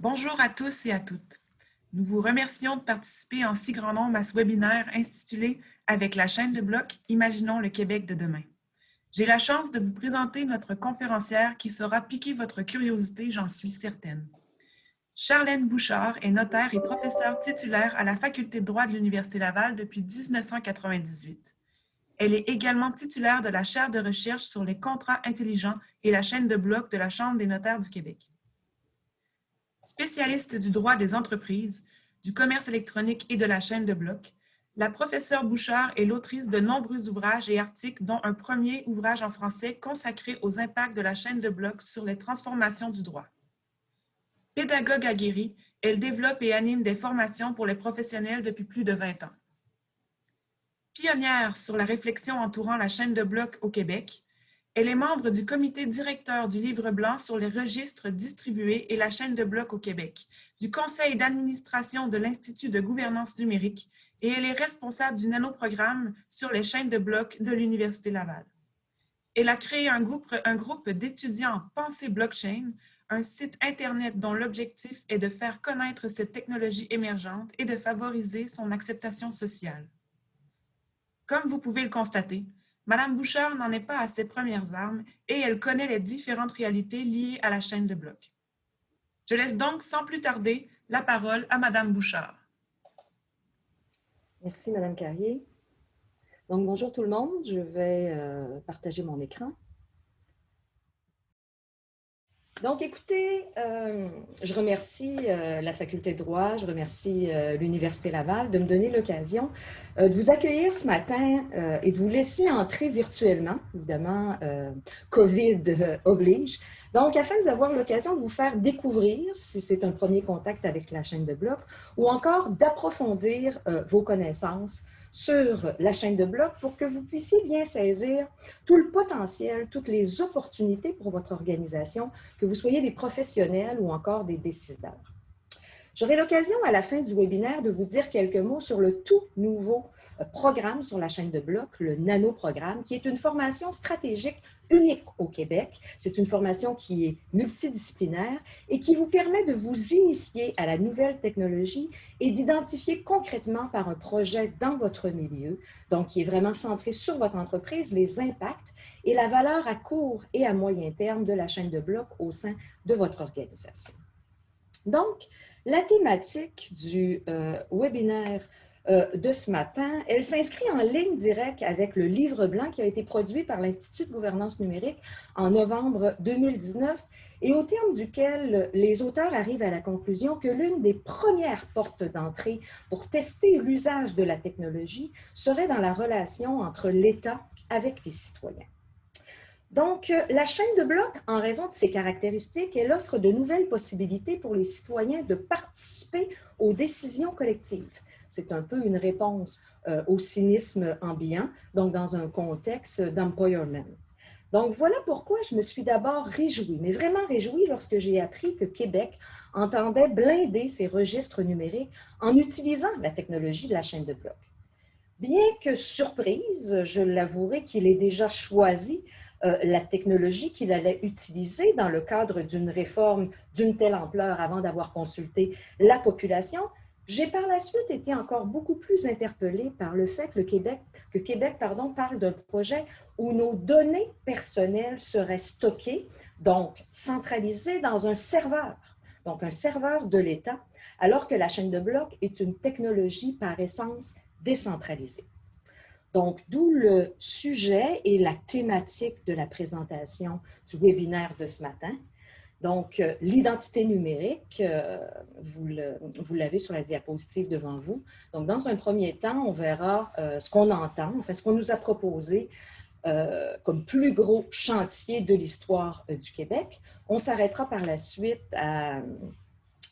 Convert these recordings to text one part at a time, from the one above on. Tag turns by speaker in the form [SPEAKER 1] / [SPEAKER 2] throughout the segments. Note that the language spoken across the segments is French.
[SPEAKER 1] Bonjour à tous et à toutes. Nous vous remercions de participer en si grand nombre à ce webinaire intitulé « Avec la chaîne de blocs, imaginons le Québec de demain ». J'ai la chance de vous présenter notre conférencière qui saura piquer votre curiosité, j'en suis certaine. Charlène Bouchard est notaire et professeure titulaire à la Faculté de droit de l'Université Laval depuis 1998. Elle est également titulaire de la chaire de recherche sur les contrats intelligents et la chaîne de blocs de la Chambre des notaires du Québec. Spécialiste du droit des entreprises, du commerce électronique et de la chaîne de blocs, la professeure Bouchard est l'autrice de nombreux ouvrages et articles, dont un premier ouvrage en français consacré aux impacts de la chaîne de blocs sur les transformations du droit. Pédagogue aguerrie, elle développe et anime des formations pour les professionnels depuis plus de 20 ans. Pionnière sur la réflexion entourant la chaîne de blocs au Québec, elle est membre du comité directeur du Livre blanc sur les registres distribués et la chaîne de blocs au Québec, du conseil d'administration de l'Institut de gouvernance numérique et elle est responsable du nanoprogramme sur les chaînes de blocs de l'Université Laval. Elle a créé un groupe d'étudiants en pensée blockchain, un site Internet dont l'objectif est de faire connaître cette technologie émergente et de favoriser son acceptation sociale. Comme vous pouvez le constater, Madame Bouchard n'en est pas à ses premières armes et elle connaît les différentes réalités liées à la chaîne de blocs. Je laisse donc sans plus tarder la parole à Madame Bouchard.
[SPEAKER 2] Merci Madame Carrier. Donc bonjour tout le monde, je vais partager mon écran. Donc, écoutez, je remercie la Faculté de droit, je remercie l'Université Laval de me donner l'occasion de vous accueillir ce matin et de vous laisser entrer virtuellement, évidemment, COVID oblige. Donc, afin d'avoir l'occasion de vous faire découvrir, si c'est un premier contact avec la chaîne de blocs, ou encore d'approfondir vos connaissances sur la chaîne de blocs pour que vous puissiez bien saisir tout le potentiel, toutes les opportunités pour votre organisation, que vous soyez des professionnels ou encore des décideurs. J'aurai l'occasion à la fin du webinaire de vous dire quelques mots sur le tout nouveau programme sur la chaîne de blocs, le nanoprogramme, qui est une formation stratégique unique au Québec. C'est une formation qui est multidisciplinaire et qui vous permet de vous initier à la nouvelle technologie et d'identifier concrètement par un projet dans votre milieu, donc qui est vraiment centré sur votre entreprise, les impacts et la valeur à court et à moyen terme de la chaîne de blocs au sein de votre organisation. Donc, la thématique du webinaire de ce matin, elle s'inscrit en ligne directe avec le livre blanc qui a été produit par l'Institut de gouvernance numérique en novembre 2019 et au terme duquel les auteurs arrivent à la conclusion que l'une des premières portes d'entrée pour tester l'usage de la technologie serait dans la relation entre l'État avec les citoyens. Donc, la chaîne de blocs, en raison de ses caractéristiques, elle offre de nouvelles possibilités pour les citoyens de participer aux décisions collectives. C'est un peu une réponse au cynisme ambiant, donc dans un contexte d'empowerment. Donc, voilà pourquoi je me suis d'abord réjouie, mais vraiment réjouie lorsque j'ai appris que Québec entendait blinder ses registres numériques en utilisant la technologie de la chaîne de blocs. Bien que surprise, je l'avouerai qu'il est déjà choisi la technologie qu'il allait utiliser dans le cadre d'une réforme d'une telle ampleur avant d'avoir consulté la population, j'ai par la suite été encore beaucoup plus interpellée par le fait que Québec parle d'un projet où nos données personnelles seraient stockées, donc centralisées dans un serveur de l'État, alors que la chaîne de blocs est une technologie par essence décentralisée. Donc, d'où le sujet et la thématique de la présentation du webinaire de ce matin. Donc, l'identité numérique, vous l'avez sur la diapositive devant vous. Donc, dans un premier temps, on verra ce qu'on entend, enfin, ce qu'on nous a proposé comme plus gros chantier de l'histoire du Québec. On s'arrêtera par la suite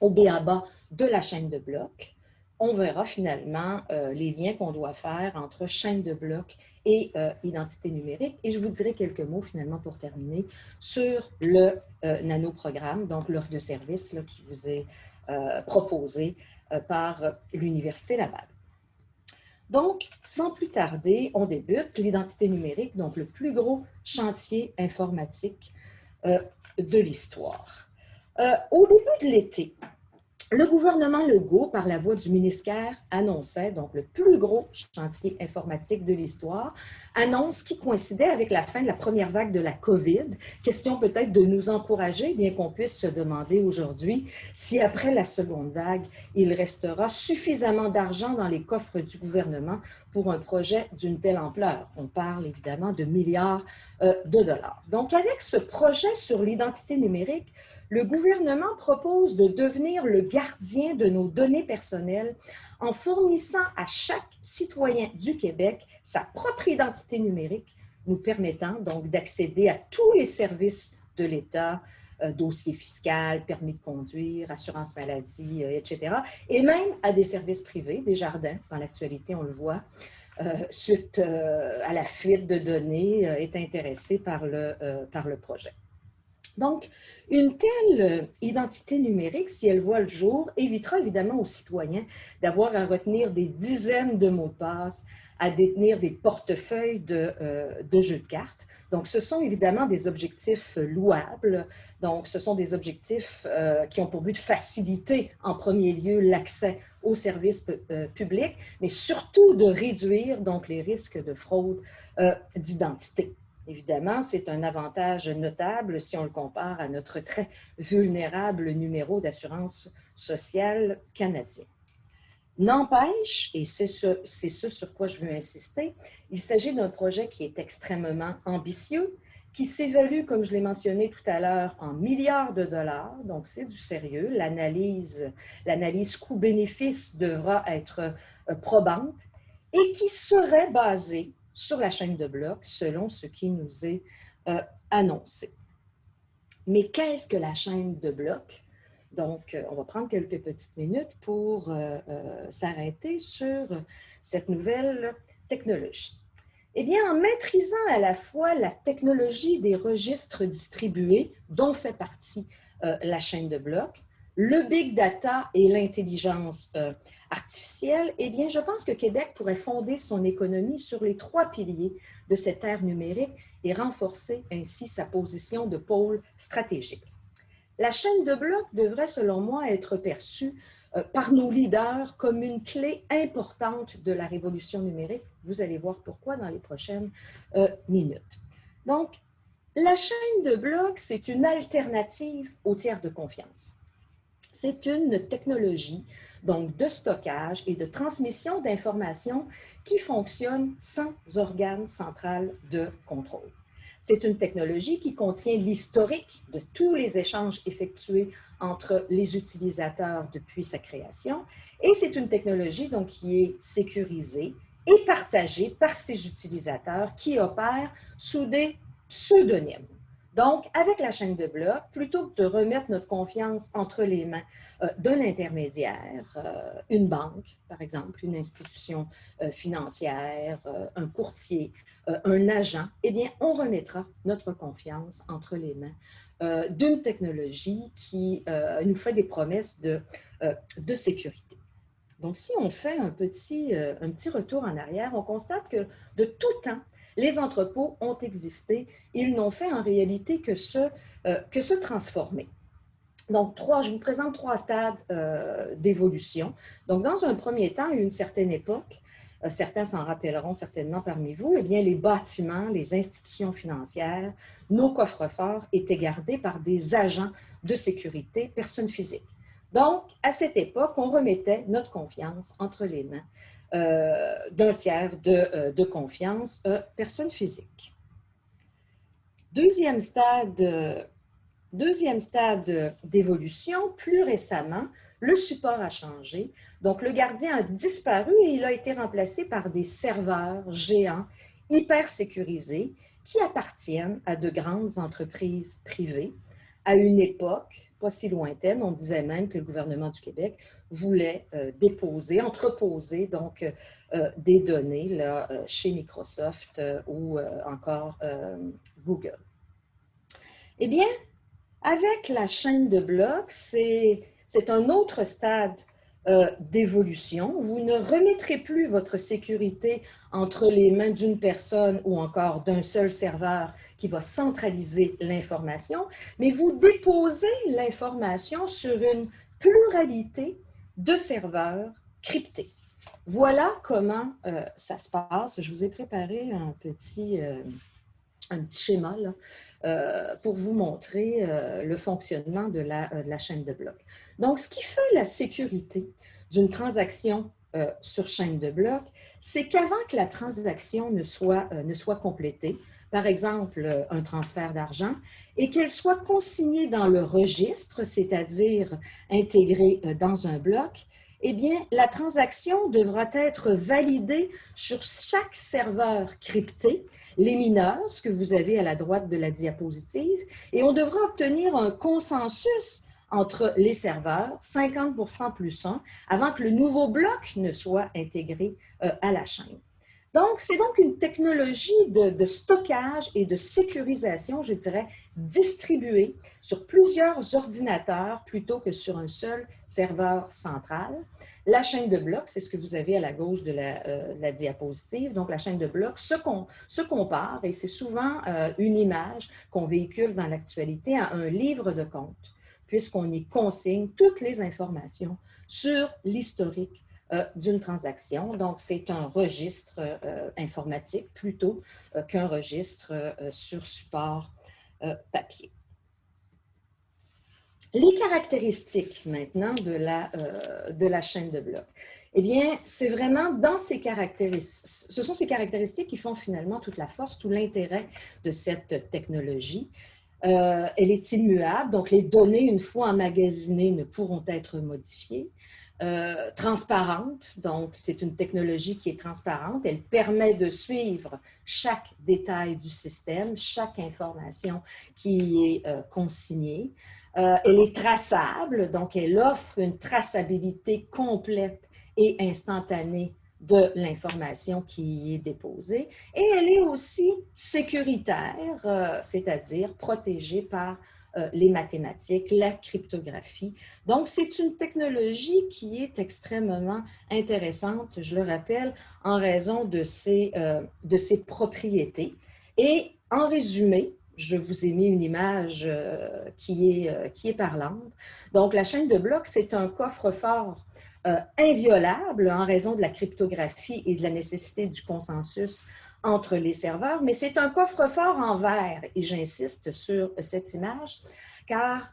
[SPEAKER 2] au b.a.-ba de la chaîne de blocs. On verra finalement les liens qu'on doit faire entre chaîne de blocs et identité numérique. Et je vous dirai quelques mots finalement pour terminer sur le nanoprogramme, donc l'offre de service là, qui vous est proposée par l'Université Laval. Donc, sans plus tarder, on débute l'identité numérique, donc le plus gros chantier informatique de l'histoire. Au début de l'été, Le gouvernement Legault, par la voix du ministère, annonçait donc le plus gros chantier informatique de l'histoire, annonce qui coïncidait avec la fin de la première vague de la COVID. Question peut-être de nous encourager, bien qu'on puisse se demander aujourd'hui si après la seconde vague, il restera suffisamment d'argent dans les coffres du gouvernement pour un projet d'une telle ampleur. On parle évidemment de milliards de dollars. Donc avec ce projet sur l'identité numérique, le gouvernement propose de devenir le gardien de nos données personnelles en fournissant à chaque citoyen du Québec sa propre identité numérique, nous permettant donc d'accéder à tous les services de l'État, dossier fiscal, permis de conduire, assurance maladie, etc., et même à des services privés, des jardins, dans l'actualité on le voit, suite à la fuite de données, est intéressé par le projet. Donc, une telle identité numérique, si elle voit le jour, évitera évidemment aux citoyens d'avoir à retenir des dizaines de mots de passe, à détenir des portefeuilles de jeux de cartes. Donc, ce sont évidemment des objectifs louables. Donc, ce sont des objectifs qui ont pour but de faciliter en premier lieu l'accès aux services publics, mais surtout de réduire donc les risques de fraude d'identité. Évidemment, c'est un avantage notable si on le compare à notre très vulnérable numéro d'assurance sociale canadien. N'empêche, et c'est ce sur quoi je veux insister, il s'agit d'un projet qui est extrêmement ambitieux, qui s'évalue, comme je l'ai mentionné tout à l'heure, en milliards de dollars, donc c'est du sérieux. L'analyse coût-bénéfice devra être probante et qui serait basée sur la chaîne de blocs, selon ce qui nous est annoncé. Mais qu'est-ce que la chaîne de blocs? Donc, on va prendre quelques petites minutes pour s'arrêter sur cette nouvelle technologie. Eh bien, en maîtrisant à la fois la technologie des registres distribués, dont fait partie la chaîne de blocs, le big data et l'intelligence artificielle, eh bien, je pense que Québec pourrait fonder son économie sur les 3 piliers de cette ère numérique et renforcer ainsi sa position de pôle stratégique. La chaîne de blocs devrait, selon moi, être perçue par nos leaders comme une clé importante de la révolution numérique. Vous allez voir pourquoi dans les prochaines minutes. Donc, la chaîne de blocs, c'est une alternative au tiers de confiance. C'est une technologie donc de stockage et de transmission d'informations qui fonctionne sans organe central de contrôle. C'est une technologie qui contient l'historique de tous les échanges effectués entre les utilisateurs depuis sa création et c'est une technologie donc qui est sécurisée et partagée par ses utilisateurs qui opèrent sous des pseudonymes. Donc, avec la chaîne de blocs, plutôt que de remettre notre confiance entre les mains d'un intermédiaire, une banque, par exemple, une institution financière, un courtier, un agent, eh bien, on remettra notre confiance entre les mains d'une technologie qui nous fait des promesses de sécurité. Donc, si on fait un petit retour en arrière, on constate que de tout temps, les entrepôts ont existé, ils n'ont fait en réalité que se transformer. Donc, je vous présente 3 stades d'évolution. Donc, dans un premier temps, à une certaine époque, certains s'en rappelleront certainement parmi vous, eh bien, les bâtiments, les institutions financières, nos coffres-forts étaient gardés par des agents de sécurité, personnes physiques. Donc, à cette époque, on remettait notre confiance entre les mains d'un tiers de confiance, personne physique. Deuxième stade d'évolution, plus récemment, le support a changé. Donc, le gardien a disparu et il a été remplacé par des serveurs géants hyper sécurisés qui appartiennent à de grandes entreprises privées. À une époque pas si lointaine, on disait même que le gouvernement du Québec voulait entreposer donc des données là, chez Microsoft ou encore Google. Eh bien, avec la chaîne de blocs, c'est un autre stade d'évolution. Vous ne remettrez plus votre sécurité entre les mains d'une personne ou encore d'un seul serveur qui va centraliser l'information, mais vous déposez l'information sur une pluralité de serveurs cryptés. Voilà comment ça se passe. Je vous ai préparé un petit schéma là, pour vous montrer le fonctionnement de la chaîne de blocs. Donc, ce qui fait la sécurité d'une transaction sur chaîne de blocs, c'est qu'avant que la transaction ne soit complétée, par exemple un transfert d'argent, et qu'elle soit consignée dans le registre, c'est-à-dire intégrée dans un bloc, eh bien, la transaction devra être validée sur chaque serveur crypté, les mineurs, ce que vous avez à la droite de la diapositive, et on devra obtenir un consensus entre les serveurs, 50% plus 1, avant que le nouveau bloc ne soit intégré à la chaîne. Donc, c'est donc une technologie de stockage et de sécurisation, je dirais, distribuée sur plusieurs ordinateurs plutôt que sur un seul serveur central. La chaîne de blocs, c'est ce que vous avez à la gauche de la diapositive. Donc, la chaîne de blocs se compare, et c'est souvent une image qu'on véhicule dans l'actualité, à un livre de compte, puisqu'on y consigne toutes les informations sur l'historique d'une transaction. Donc, c'est un registre informatique plutôt qu'un registre sur support papier. Les caractéristiques maintenant de la chaîne de blocs. Eh bien, c'est vraiment dans ces caractéristiques, ce sont ces caractéristiques qui font finalement toute la force, tout l'intérêt de cette technologie. Elle est immuable, donc les données, une fois emmagasinées, ne pourront être modifiées. Transparente, donc c'est une technologie qui est transparente. Elle permet de suivre chaque détail du système, chaque information qui est consignée. Elle est traçable, donc elle offre une traçabilité complète et instantanée de l'information qui y est déposée. Et elle est aussi sécuritaire, c'est-à-dire protégée par les mathématiques, la cryptographie. Donc, c'est une technologie qui est extrêmement intéressante, je le rappelle, en raison de ses propriétés. Et en résumé, je vous ai mis une image qui est parlante. Donc, la chaîne de blocs, c'est un coffre-fort inviolable en raison de la cryptographie et de la nécessité du consensus entre les serveurs, mais c'est un coffre-fort en verre, et j'insiste sur cette image, car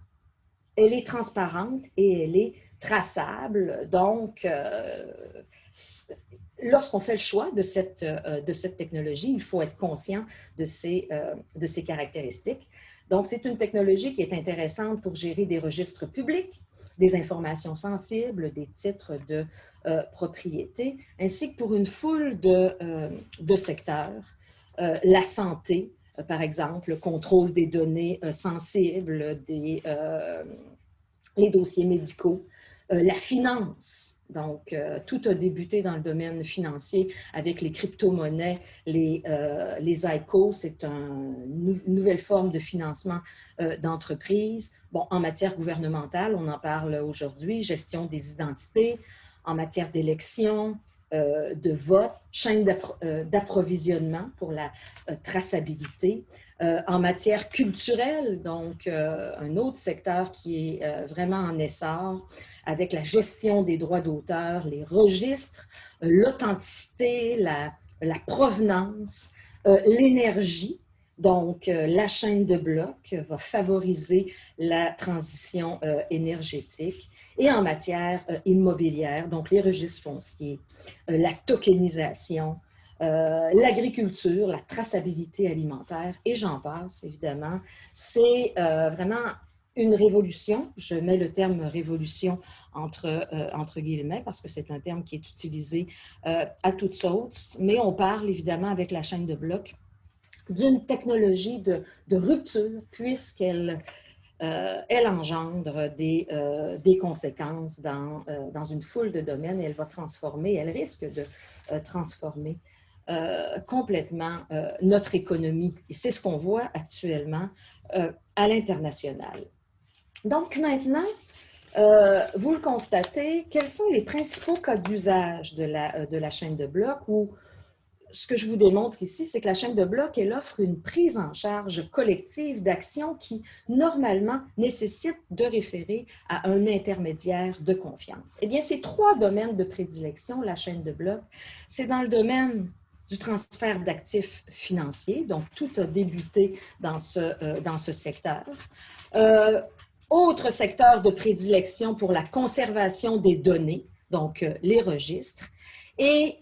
[SPEAKER 2] elle est transparente et elle est traçable. Donc, lorsqu'on fait le choix de cette technologie, il faut être conscient de ses caractéristiques. Donc, c'est une technologie qui est intéressante pour gérer des registres publics, des informations sensibles, des titres de propriété, ainsi que pour une foule de secteurs. La santé, par exemple, le contrôle des données sensibles, les dossiers médicaux, la finance. Donc, tout a débuté dans le domaine financier avec les crypto-monnaies, les ICO, c'est une nouvelle forme de financement d'entreprise. Bon, en matière gouvernementale, on en parle aujourd'hui, gestion des identités, en matière d'élection, de vote, chaîne d'approvisionnement pour la traçabilité. En matière culturelle, donc un autre secteur qui est vraiment en essor, avec la gestion des droits d'auteur, les registres, l'authenticité, la provenance, l'énergie. Donc, la chaîne de blocs va favoriser la transition énergétique. Et en matière immobilière, donc les registres fonciers, la tokenisation, l'agriculture, la traçabilité alimentaire, et j'en passe, évidemment. C'est vraiment une révolution. Je mets le terme révolution entre guillemets parce que c'est un terme qui est utilisé à toutes sauces, mais on parle évidemment avec la chaîne de blocs d'une technologie de rupture puisqu'elle elle engendre des conséquences dans une foule de domaines et elle va transformer, elle risque de transformer complètement notre économie. Et c'est ce qu'on voit actuellement à l'international. Donc maintenant, vous le constatez, quels sont les principaux cas d'usage de la chaîne de blocs ou ce que je vous démontre ici, c'est que la chaîne de blocs, elle offre une prise en charge collective d'actions qui, normalement, nécessitent de référer à un intermédiaire de confiance. Eh bien, ces 3 domaines de prédilection, la chaîne de blocs, c'est dans le domaine du transfert d'actifs financiers, donc tout a débuté dans ce secteur. Autre secteur de prédilection pour la conservation des données, donc les registres, et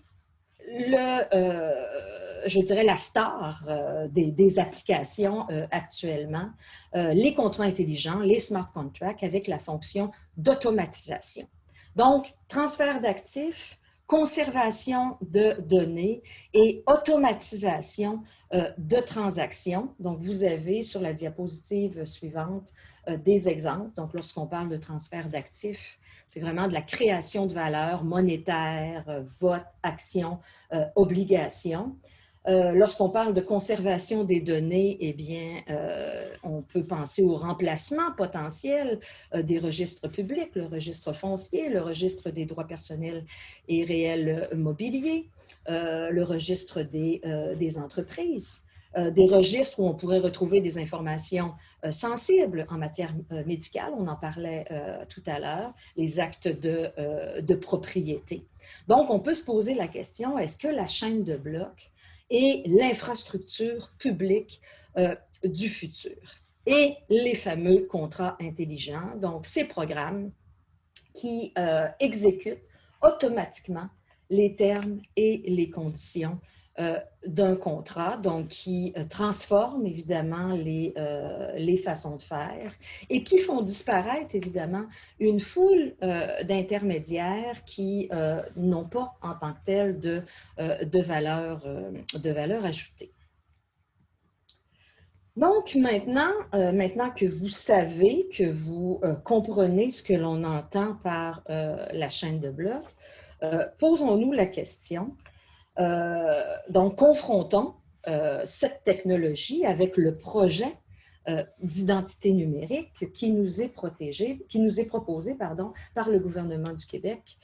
[SPEAKER 2] je dirais la star des applications actuellement, les contrats intelligents, les smart contracts avec la fonction d'automatisation. Donc, transfert d'actifs, conservation de données et automatisation de transactions. Donc, vous avez sur la diapositive suivante des exemples. Donc, lorsqu'on parle de transfert d'actifs, c'est vraiment de la création de valeur monétaire, vote, action, obligation. Lorsqu'on parle de conservation des données, eh bien, on peut penser au remplacement potentiel des registres publics, le registre foncier, le registre des droits personnels et réels mobiliers, le registre des entreprises. Des registres où on pourrait retrouver des informations sensibles en matière médicale, on en parlait tout à l'heure, les actes de propriété. Donc, on peut se poser la question, est-ce que la chaîne de blocs est l'infrastructure publique du futur? Et les fameux contrats intelligents, donc ces programmes qui exécutent automatiquement les termes et les conditions d'un contrat, donc qui transforment évidemment les façons de faire et qui font disparaître évidemment une foule d'intermédiaires qui n'ont pas en tant que tel de valeur ajoutée. Donc, maintenant que vous savez, que vous comprenez ce que l'on entend par la chaîne de blocs, posons-nous la question. Donc, confrontons cette technologie avec le projet d'identité numérique qui nous est proposé par le gouvernement du Québec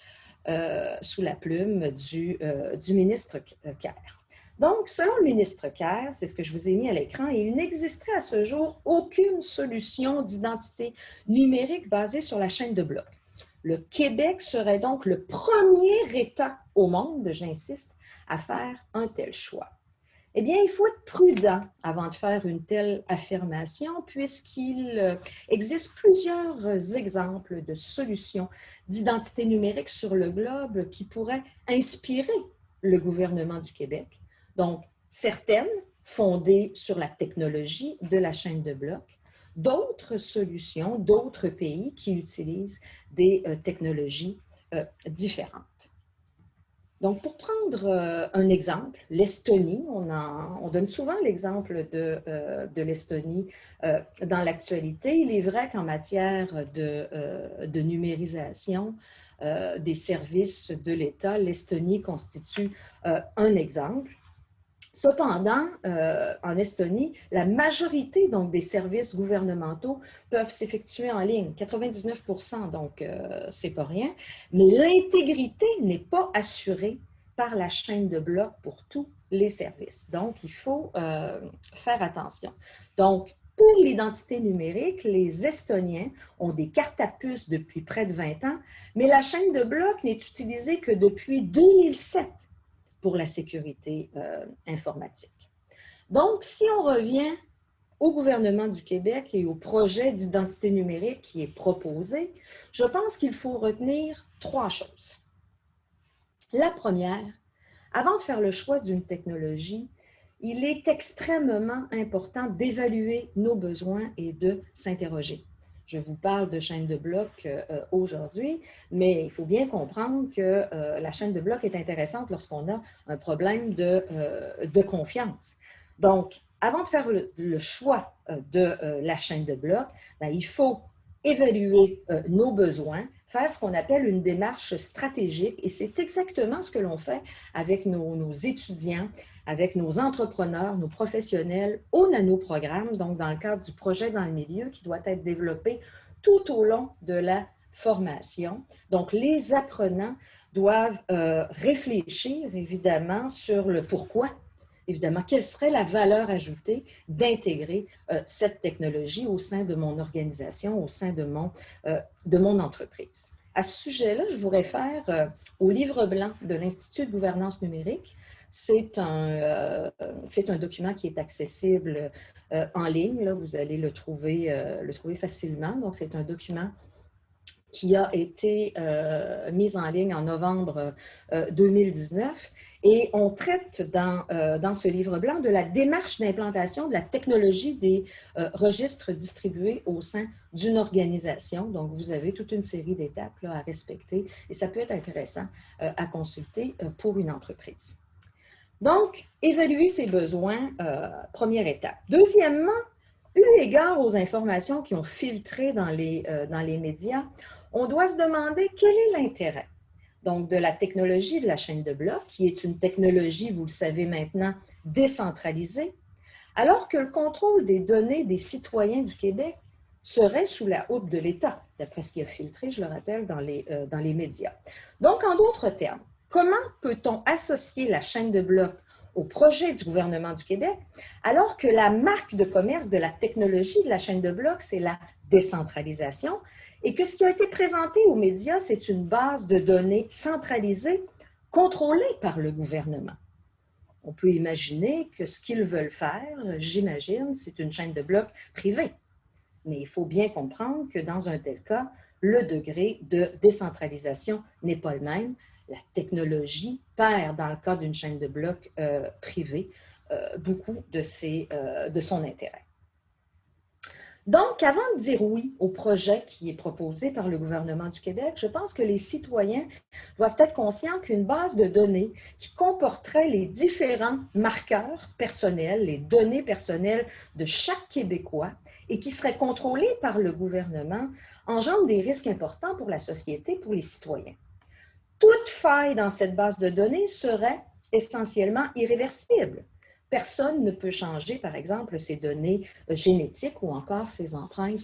[SPEAKER 2] sous la plume du ministre Kerr. Donc, selon le ministre Kerr, c'est ce que je vous ai mis à l'écran, il n'existerait à ce jour aucune solution d'identité numérique basée sur la chaîne de blocs. Le Québec serait donc le premier État au monde, j'insiste, à faire un tel choix. Eh bien, il faut être prudent avant de faire une telle affirmation, puisqu'il existe plusieurs exemples de solutions d'identité numérique sur le globe qui pourraient inspirer le gouvernement du Québec. Donc, certaines fondées sur la technologie de la chaîne de blocs, d'autres solutions, d'autres pays qui utilisent des technologies différentes. Donc, pour prendre un exemple, l'Estonie, on donne souvent l'exemple de l'Estonie dans l'actualité. Il est vrai qu'en matière de numérisation des services de l'État, l'Estonie constitue un exemple. Cependant, en Estonie, la majorité donc, des services gouvernementaux peuvent s'effectuer en ligne, 99 %, donc c'est pas rien, mais l'intégrité n'est pas assurée par la chaîne de blocs pour tous les services. Donc, il faut faire attention. Donc, pour l'identité numérique, les Estoniens ont des cartes à puce depuis près de 20 ans, mais la chaîne de blocs n'est utilisée que depuis 2007 pour la sécurité informatique. Donc, si on revient au gouvernement du Québec et au projet d'identité numérique qui est proposé, je pense qu'il faut retenir 3 choses. La première, avant de faire le choix d'une technologie, il est extrêmement important d'évaluer nos besoins et de s'interroger. Je vous parle de chaîne de blocs aujourd'hui, mais il faut bien comprendre que la chaîne de blocs est intéressante lorsqu'on a un problème de confiance. Donc, avant de faire le choix de la chaîne de blocs, il faut évaluer nos besoins, faire ce qu'on appelle une démarche stratégique, et c'est exactement ce que l'on fait avec nos étudiants, avec nos entrepreneurs, nos professionnels au nanoprogramme, donc dans le cadre du projet dans le milieu qui doit être développé tout au long de la formation. Donc, les apprenants doivent réfléchir, évidemment, sur le pourquoi. Évidemment, quelle serait la valeur ajoutée d'intégrer cette technologie au sein de mon organisation, au sein de mon entreprise. À ce sujet-là, je vous réfère au livre blanc de l'Institut de gouvernance numérique. C'est un document qui est accessible en ligne. Là, vous allez le trouver facilement. Donc, c'est un document qui a été mise en ligne en novembre 2019. Et on traite dans ce livre blanc de la démarche d'implantation de la technologie des registres distribués au sein d'une organisation. Donc, vous avez toute une série d'étapes à respecter et ça peut être intéressant à consulter pour une entreprise. Donc, évaluer ses besoins, première étape. Deuxièmement, eu égard aux informations qui ont filtré dans les médias, on doit se demander quel est l'intérêt donc de la technologie de la chaîne de blocs, qui est une technologie, vous le savez maintenant, décentralisée, alors que le contrôle des données des citoyens du Québec serait sous la houppe de l'État, d'après ce qui a filtré, je le rappelle, dans les médias. Donc, en d'autres termes, comment peut-on associer la chaîne de blocs au projet du gouvernement du Québec, alors que la marque de commerce de la technologie de la chaîne de blocs, c'est la décentralisation, et que ce qui a été présenté aux médias, c'est une base de données centralisée, contrôlée par le gouvernement. On peut imaginer que ce qu'ils veulent faire, j'imagine, c'est une chaîne de blocs privée. Mais il faut bien comprendre que dans un tel cas, le degré de décentralisation n'est pas le même. La technologie perd, dans le cas d'une chaîne de blocs privée, beaucoup de son intérêt. Donc, avant de dire oui au projet qui est proposé par le gouvernement du Québec, je pense que les citoyens doivent être conscients qu'une base de données qui comporterait les différents marqueurs personnels, les données personnelles de chaque Québécois et qui serait contrôlée par le gouvernement engendre des risques importants pour la société, pour les citoyens. Toute faille dans cette base de données serait essentiellement irréversible. Personne ne peut changer, par exemple, ses données génétiques ou encore ses empreintes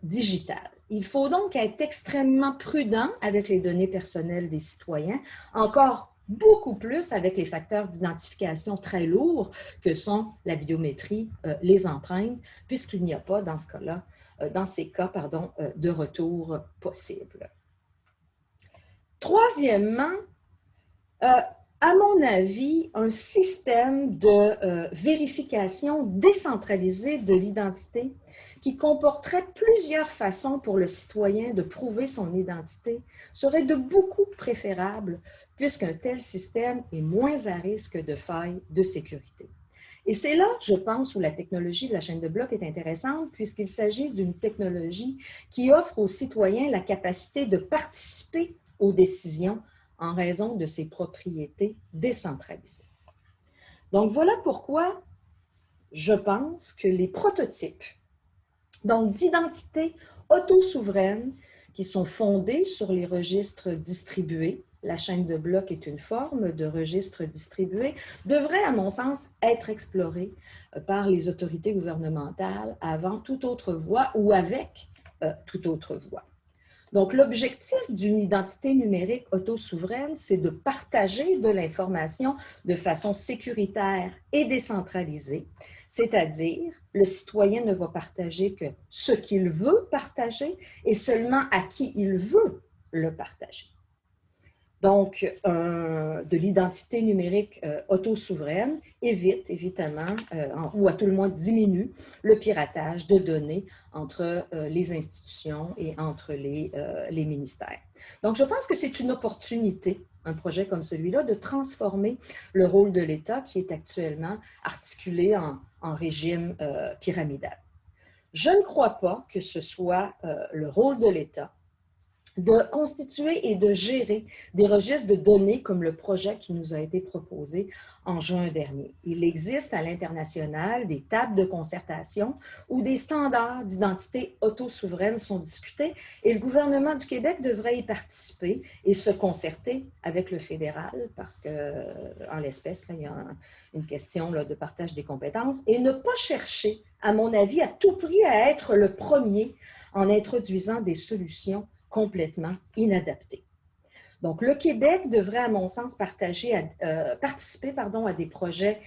[SPEAKER 2] digitales. Il faut donc être extrêmement prudent avec les données personnelles des citoyens, encore beaucoup plus avec les facteurs d'identification très lourds que sont la biométrie, les empreintes, puisqu'il n'y a pas, dans ces cas, de retour possible. Troisièmement, à mon avis, un système de vérification décentralisée de l'identité qui comporterait plusieurs façons pour le citoyen de prouver son identité serait de beaucoup préférable puisqu'un tel système est moins à risque de failles de sécurité. Et c'est là, je pense, où la technologie de la chaîne de blocs est intéressante puisqu'il s'agit d'une technologie qui offre aux citoyens la capacité de participer aux décisions en raison de ses propriétés décentralisées. Donc, voilà pourquoi je pense que les prototypes d'identité auto-souveraine qui sont fondés sur les registres distribués, la chaîne de blocs est une forme de registre distribué, devraient, à mon sens, être explorés par les autorités gouvernementales avant toute autre voie ou avec toute autre voie. Donc, l'objectif d'une identité numérique auto-souveraine, c'est de partager de l'information de façon sécuritaire et décentralisée, c'est-à-dire le citoyen ne va partager que ce qu'il veut partager et seulement à qui il veut le partager. Donc, de l'identité numérique auto-souveraine évite, évidemment, ou à tout le moins diminue le piratage de données entre les institutions et entre les ministères. Donc, je pense que c'est une opportunité, un projet comme celui-là, de transformer le rôle de l'État qui est actuellement articulé en régime pyramidal. Je ne crois pas que ce soit le rôle de l'État de constituer et de gérer des registres de données comme le projet qui nous a été proposé en juin dernier. Il existe à l'international des tables de concertation où des standards d'identité auto-souveraine sont discutés et le gouvernement du Québec devrait y participer et se concerter avec le fédéral parce que, en l'espèce, il y a une question de partage des compétences et ne pas chercher, à mon avis, à tout prix à être le premier en introduisant des solutions complètement inadapté. Donc, le Québec devrait, à mon sens, participer à des projets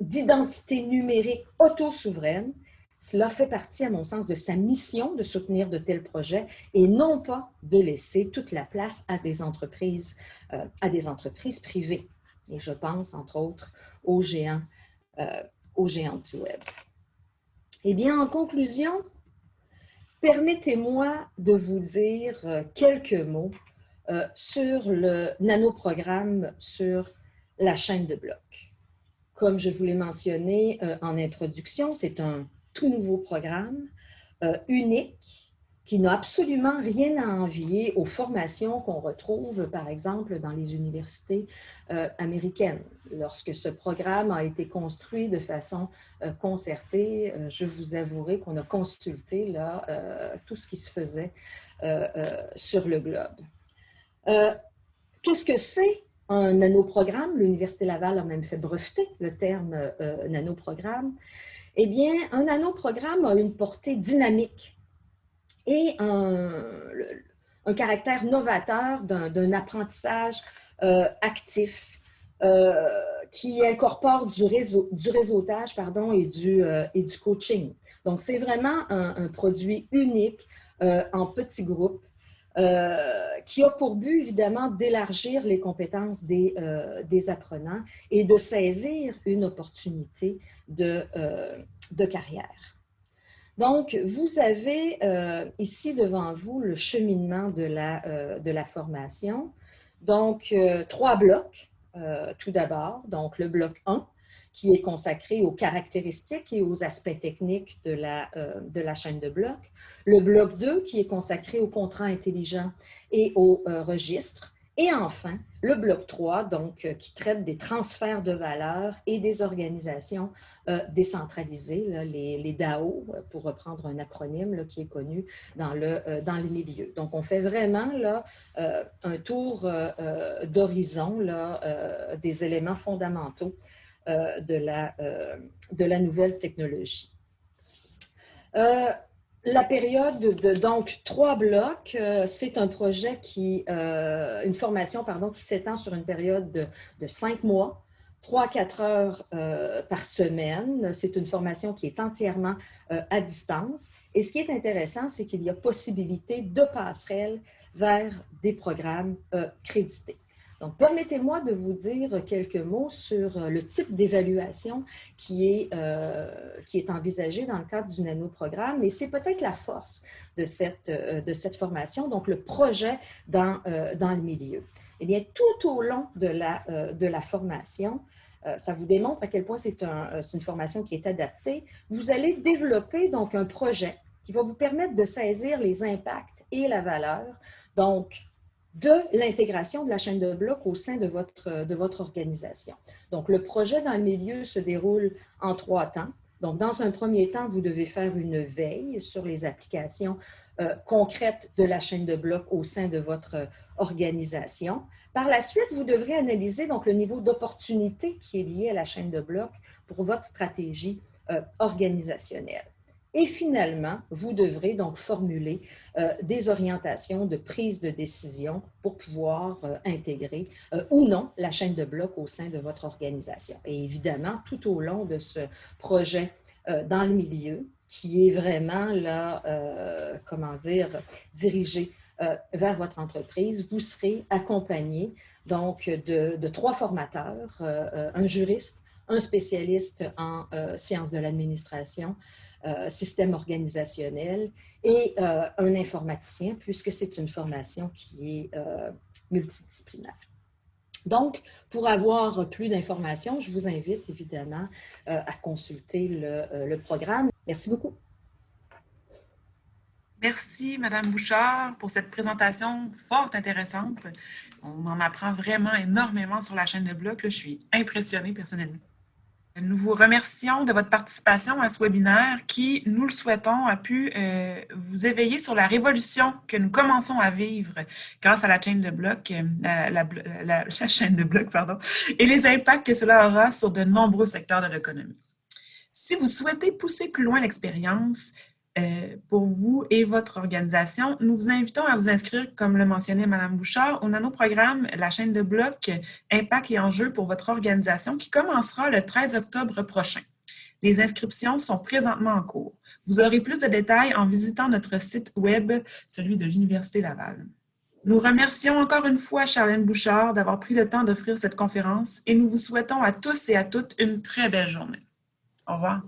[SPEAKER 2] d'identité numérique auto-souveraine. Cela fait partie, à mon sens, de sa mission de soutenir de tels projets et non pas de laisser toute la place à des entreprises privées. Et je pense, entre autres, aux géants du Web. Eh bien, en conclusion, permettez-moi de vous dire quelques mots sur le nanoprogramme sur la chaîne de blocs. Comme je vous l'ai mentionné en introduction, c'est un tout nouveau programme unique qui n'a absolument rien à envier aux formations qu'on retrouve, par exemple, dans les universités américaines. Lorsque ce programme a été construit de façon concertée, je vous avouerai qu'on a consulté là, tout ce qui se faisait sur le globe. Qu'est-ce que c'est un nanoprogramme? L'Université Laval a même fait breveter le terme nanoprogramme. Eh bien, un nanoprogramme a une portée dynamique et un caractère novateur d'un apprentissage actif qui incorpore du réseautage et du coaching. Donc, c'est vraiment un produit unique en petits groupes qui a pour but, évidemment, d'élargir les compétences des apprenants et de saisir une opportunité de carrière. Donc, vous avez ici devant vous le cheminement de la formation. Donc, 3 blocs, tout d'abord. Donc, le bloc 1, qui est consacré aux caractéristiques et aux aspects techniques de la chaîne de blocs. Le bloc 2, qui est consacré aux contrats intelligents et aux registres. Et enfin, le bloc 3, donc, qui traite des transferts de valeur et des organisations décentralisées, là, les DAO, pour reprendre un acronyme là, qui est connu dans le milieu. Donc, on fait vraiment là, un tour d'horizon des éléments fondamentaux de la nouvelle technologie. La période de donc 3 blocs, c'est un projet une formation qui s'étend sur une période de 5 mois, 3-4 heures par semaine. C'est une formation qui est entièrement à distance. Et ce qui est intéressant, c'est qu'il y a possibilité de passerelle vers des programmes crédités. Donc, permettez-moi de vous dire quelques mots sur le type d'évaluation qui est envisagé dans le cadre du nanoprogramme. Et c'est peut-être la force de cette formation, donc le projet dans le milieu. Eh bien, tout au long de la formation, ça vous démontre à quel point c'est une formation qui est adaptée. Vous allez développer donc un projet qui va vous permettre de saisir les impacts et la valeur, donc de l'intégration de la chaîne de blocs au sein de votre organisation. Donc, le projet dans le milieu se déroule en 3 temps. Donc, dans un premier temps, vous devez faire une veille sur les applications concrètes de la chaîne de blocs au sein de votre organisation. Par la suite, vous devrez analyser donc, le niveau d'opportunité qui est lié à la chaîne de blocs pour votre stratégie organisationnelle. Et finalement, vous devrez donc formuler des orientations de prise de décision pour pouvoir intégrer ou non la chaîne de blocs au sein de votre organisation. Et évidemment, tout au long de ce projet dans le milieu, qui est vraiment là, dirigé vers votre entreprise, vous serez accompagné donc de 3 formateurs, un juriste, un spécialiste en sciences de l'administration, système organisationnel et un informaticien, puisque c'est une formation qui est multidisciplinaire. Donc, pour avoir plus d'informations, je vous invite évidemment à consulter le programme. Merci beaucoup.
[SPEAKER 1] Merci, Madame Bouchard, pour cette présentation fort intéressante. On en apprend vraiment énormément sur la chaîne de blocs. Là, je suis impressionnée personnellement. Nous vous remercions de votre participation à ce webinaire qui, nous le souhaitons, a pu vous éveiller sur la révolution que nous commençons à vivre grâce à la chaîne de blocs, la chaîne de blocs, pardon, et les impacts que cela aura sur de nombreux secteurs de l'économie. Si vous souhaitez pousser plus loin l'expérience, pour vous et votre organisation. Nous vous invitons à vous inscrire, comme le mentionnait Mme Bouchard, au nanoprogramme La chaîne de blocs Impact et enjeux pour votre organisation qui commencera le 13 octobre prochain. Les inscriptions sont présentement en cours. Vous aurez plus de détails en visitant notre site web, celui de l'Université Laval. Nous remercions encore une fois Charlène Bouchard d'avoir pris le temps d'offrir cette conférence et nous vous souhaitons à tous et à toutes une très belle journée. Au revoir.